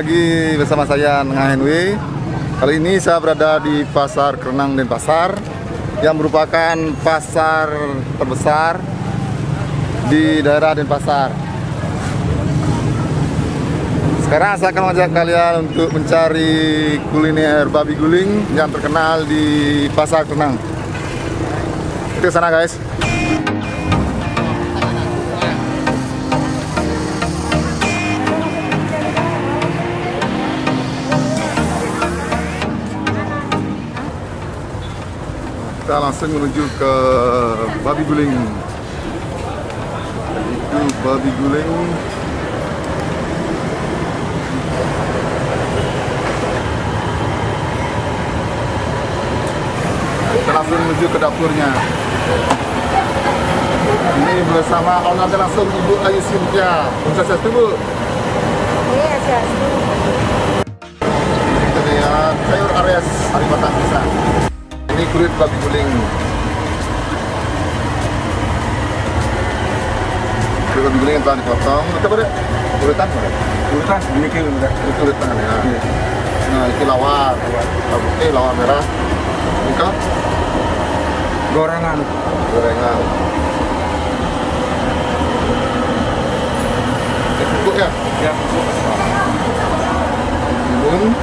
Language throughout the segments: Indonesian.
lagi bersama saya Nengah Henry. Kali ini saya berada di Pasar Kerenang Denpasar yang merupakan pasar terbesar di daerah Denpasar. Sekarang saya akan mengajak kalian untuk mencari kuliner babi guling yang terkenal di Pasar Kerenang. Kita ke sana, guys. Kita langsung menuju ke babi guling. Itu babi guling. Kita langsung menuju ke dapurnya. Ini bersama ownernya langsung Ibu Ayu Cynthia. Sukses Bu. Iya, sukses. Kita lihat sayur ares hari batang pisang. Ini kulit babi guling. Kulit babi guling yang telah dipotong. Itu apa deh? Kulitan mana? Kulitan, ini kulit tangan ya. Nah, itu lawar. Lawar putih, lawar merah. Buka? Gorengan. Gorengan. Bubuk ya? Ya. Bumbu.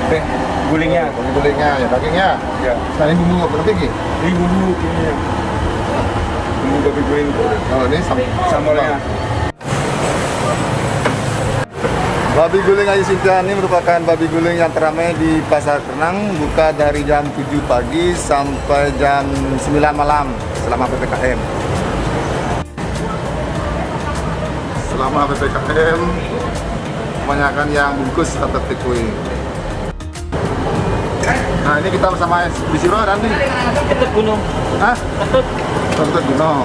Teh gulingnya. Gulingnya ya, dagingnya. Ya. Nah, ini bumbu apa lagi? Ini bumbu ini. Bumbu babi guling. Oh, ini Sambalnya. Babi guling Ayu Cynthia ini merupakan babi guling yang teramai di Pasar Kerenang, buka dari jam 7 pagi sampai jam 9 malam selama PPKM. Selama PPKM, kebanyakan yang bungkus atau take away. Nah, ini kita bersama Bisiro dan nih. Ketut gunung. Hah? Ketut. Untuk Dino.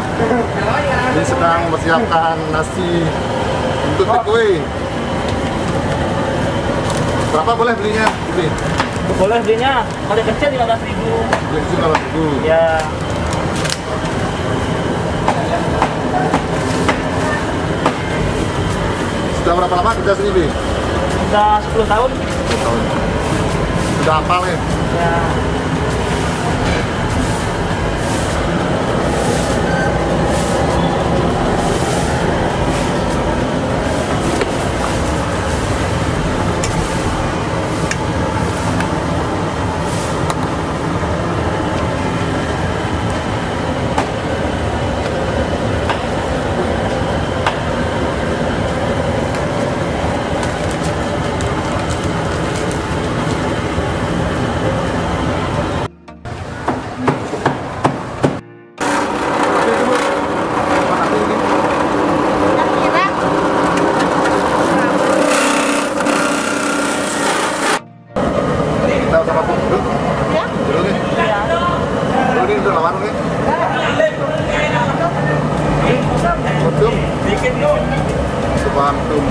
Ini sedang mempersiapkan nasi untuk take away. Berapa boleh belinya? Boleh belinya. Kalau kecil 15.000. Beli itu kalau itu. Ya. Sudah berapa lama kerja sini, Bi? Udah 10 tahun. 10 tahun. Sudah hafal ya? Ya. Kita sama Bu. Duduk. Ya. Duduk nih. Ya. Duduk nih, udah lawan nih. Antum. Dikit dong. Coba antum.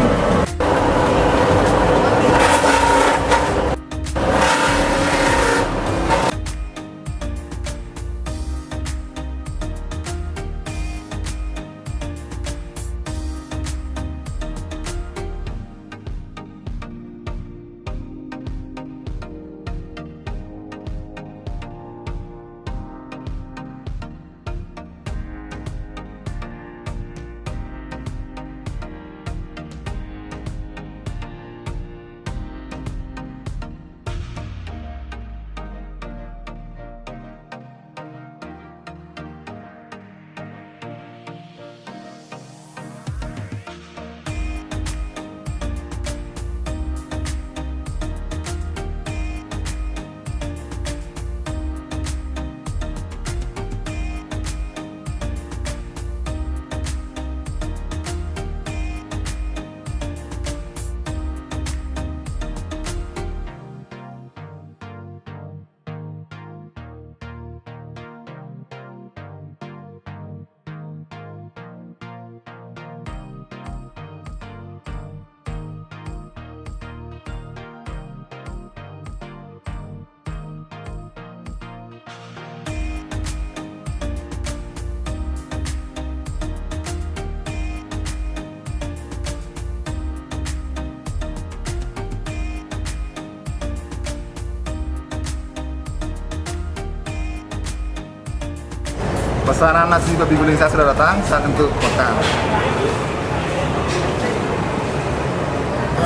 Pesanan nasi babi guling saya sudah datang, saat untuk makan.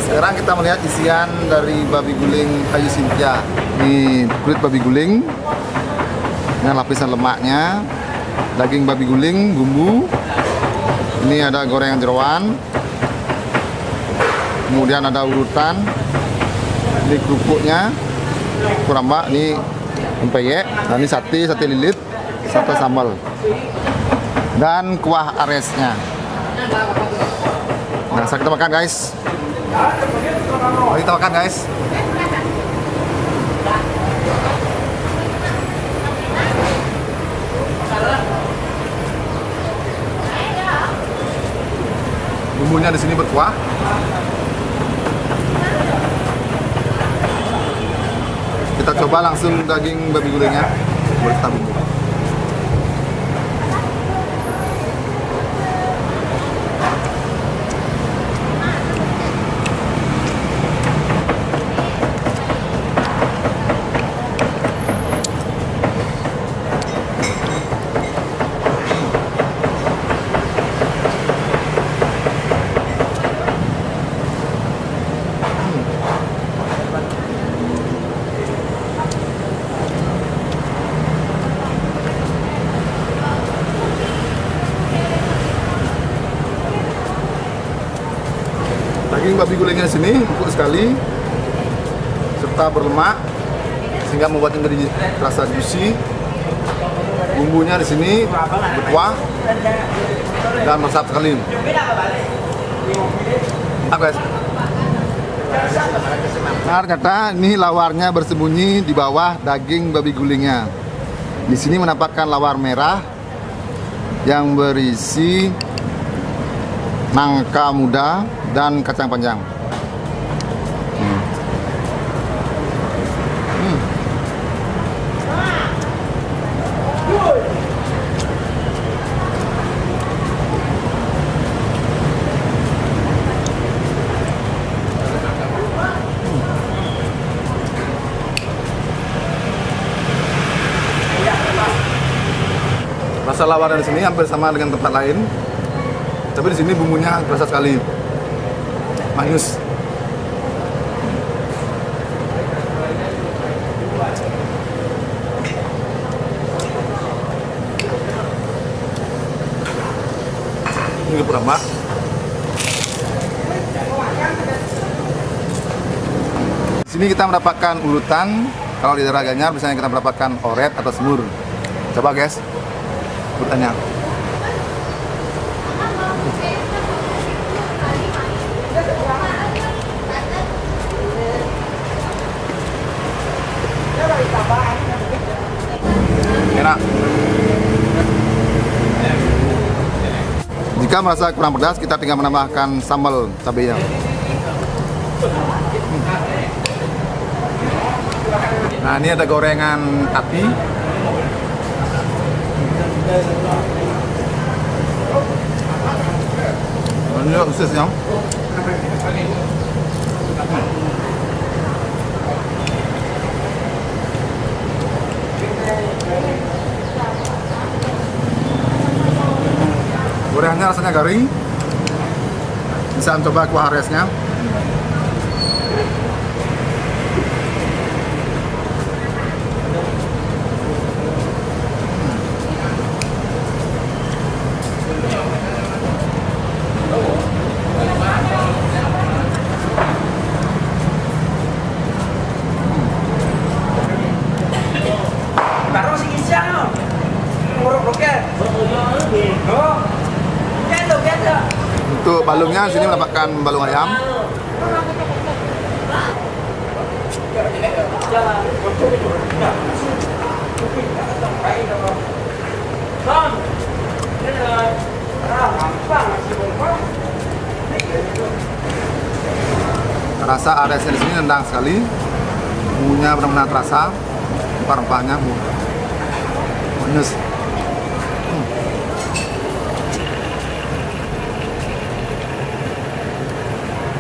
Sekarang kita melihat isian dari babi guling kayu Cynthia. Ini kulit babi guling dengan lapisan lemaknya, daging babi guling, bumbu. Ini ada gorengan jeroan, kemudian ada urutan. Ini kerupuknya, kuramba, ini empeyek, dan ini sate lilit, sate sambal, dan kuah aresnya. Nah, sekarang kita makan guys. Mari kita makan guys. Bumbunya di sini berkuah. Kita coba langsung daging babi gulingnya. Boleh kita bumbu. Daging babi gulingnya di sini empuk sekali serta berlemak sehingga membuatnya menjadi terasa juicy. Bumbunya di sini berkuah dan meresap sekali. Mantap guys. Nah, ternyata ini lawarnya bersembunyi di bawah daging babi gulingnya. Di sini mendapatkan lawar merah yang berisi nangka muda dan kacang panjang. Rasa lawarnya di sini hampir sama dengan tempat lain, tapi di sini bumbunya berasa sekali. Manis. Ini kuramba. Di sini kita mendapatkan ulutan. Kalau di daerah Gianyar biasanya kita mendapatkan oret atau semur. Coba guys, ulutannya. Enak. Jika merasa kurang pedas, kita tinggal menambahkan sambal cabenya. Nah, ini ada gorengan ati. Ini juga khususnya. Gorengannya rasanya garing. Bisa mencoba kuah aresnya. Taruh si Isya no. Nguruk roket. Oh. Biasa. Untuk balungnya sini mendapatkan balung ayam. Rasa aresnya di sini nendang sekali. Bumbunya benar-benar terasa. Rempah-rempahnya manis.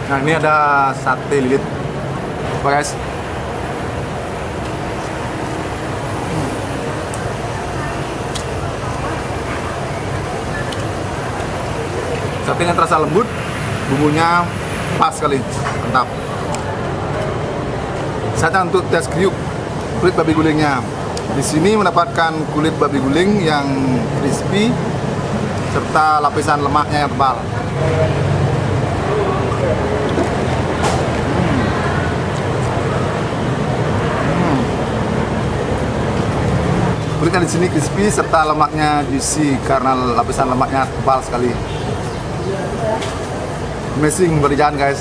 Nah, ini ada sate lilit. Coba guys. dagingnya terasa lembut, bumbunya pas sekali, mantap. Saatnya untuk tes kriuk kulit babi gulingnya. Di sini mendapatkan kulit babi guling yang crispy serta lapisan lemaknya yang tebal. Kulitnya di sini crispy serta lemaknya juicy karena lapisan lemaknya tebal sekali. Amazing berjalan guys.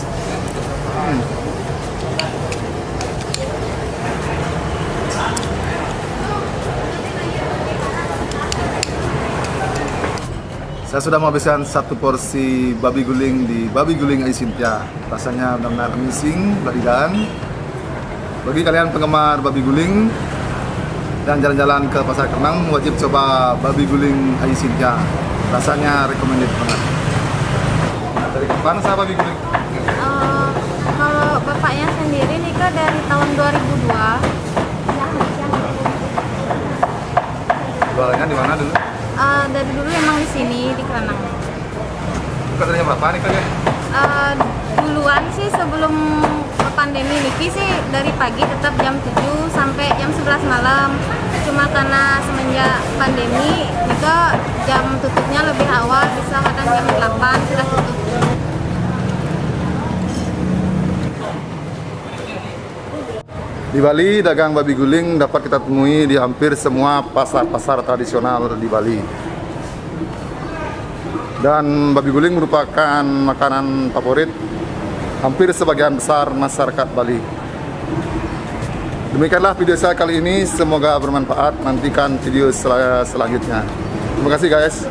Saya sudah menghabiskan satu porsi babi guling di Babi Guling Aisintia. Rasanya benar-benar amazing, berjalan. Bagi kalian penggemar babi guling dan jalan-jalan ke Pasar Krenang, wajib coba babi guling Aisintia. Rasanya recommended banget. Dari kapan saya babi guling? Kalau bapaknya sendiri nikah dari tahun 2002. Jualannya di mana dulu? Dari dulu emang di sini di Krenang. Katanya berapa nih kalian? Duluan sih sebelum pandemi niki sih dari pagi tetap jam 7 sampai jam 11 malam. Cuma karena semenjak pandemi nika jam tutupnya lebih awal, bisa kadang jam 8 sudah tutup. Di Bali, dagang babi guling dapat kita temui di hampir semua pasar-pasar tradisional di Bali. Dan babi guling merupakan makanan favorit hampir sebagian besar masyarakat Bali. Demikianlah video saya kali ini, semoga bermanfaat. Nantikan video selanjutnya. Terima kasih guys.